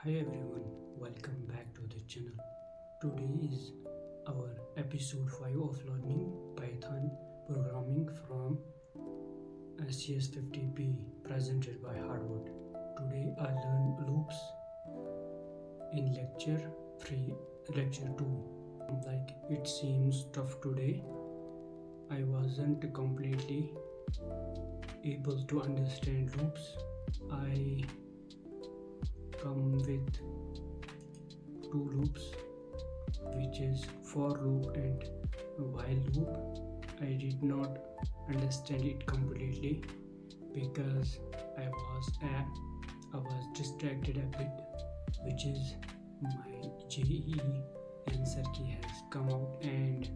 Hi everyone, welcome back to the channel. Today is our episode 5 of learning Python programming from CS50p presented by Hardwood. Today I learn loops in lecture 2. Like it seems tough today. I wasn't completely able to understand loops. I come with two loops, which is for loop and while loop. I did not understand it completely because I was distracted a bit, which is my JEE answer key has come out, and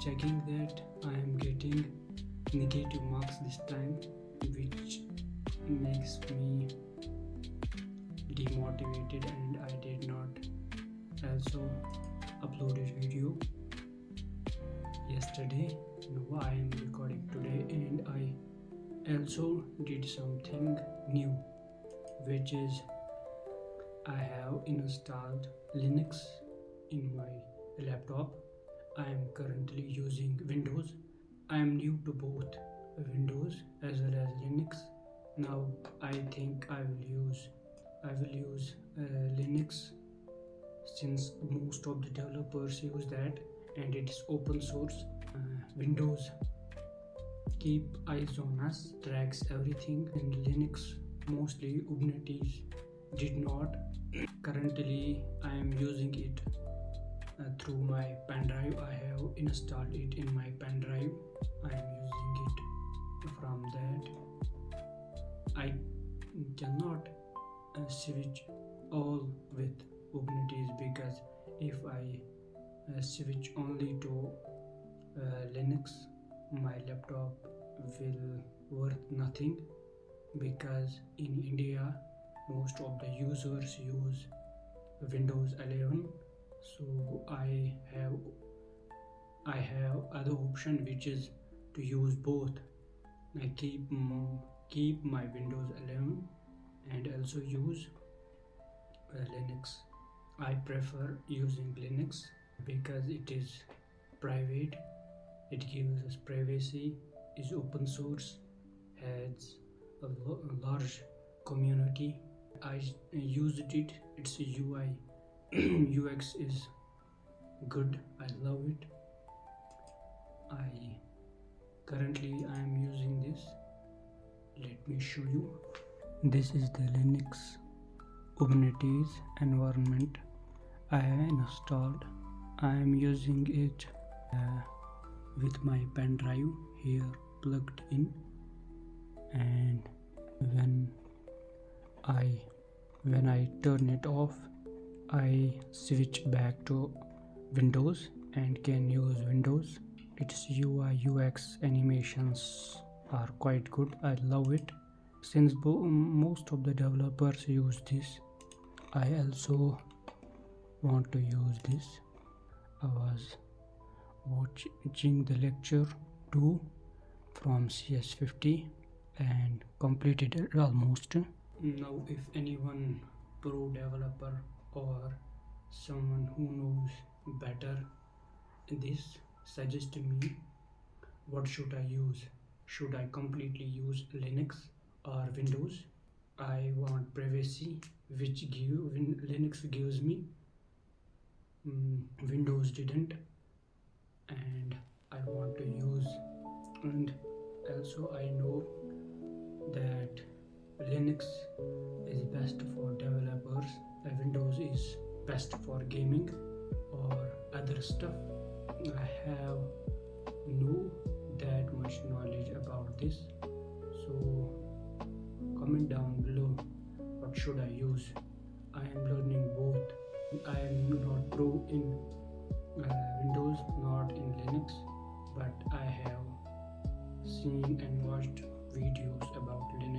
checking that I am getting negative marks this time, which makes me demotivated, and I did not also uploaded video yesterday. Now I am recording today, and I also did something new, which is I have installed Linux in my laptop. I am currently using Windows. I am new to both Windows as well as Linux. Now I think I will use Linux, since most of the developers use that and it is open source. Windows keep eyes on us, tracks everything, and Linux mostly Ubuntu did not. Currently I am using it through my pen drive. I have installed it in my pen drive. I am using it from that. I cannot switch all with Ubuntu, because if I switch only to Linux, my laptop will worth nothing, because in India most of the users use Windows 11. So I have other option, which is to use both. I keep my Windows 11 and also use Linux. I prefer using Linux because it is private, it gives us privacy, is open source, has a large community. I used it, its UI UX is good, I love it. Currently I am using this. Let me show you. This is the Linux Ubuntu environment I have installed. I am using it with my pen drive here plugged in, and when I turn it off, I switch back to Windows and can use Windows. Its UI UX animations are quite good, I love it. Since most of the developers use this, I also want to use this. I was watching the lecture 2 from CS50 and completed it almost. Now if anyone pro developer or someone who knows better this, suggest me what should I use. Should I completely use Linux or Windows? I want privacy, which Linux gives me, Windows didn't, and I want to use. And also I know that Linux is best for developers, Windows is best for gaming or other stuff. I have no that much knowledge about this, so comment down below what should I use. I am learning both. I am not pro in Windows, not in Linux, but I have seen and watched videos about Linux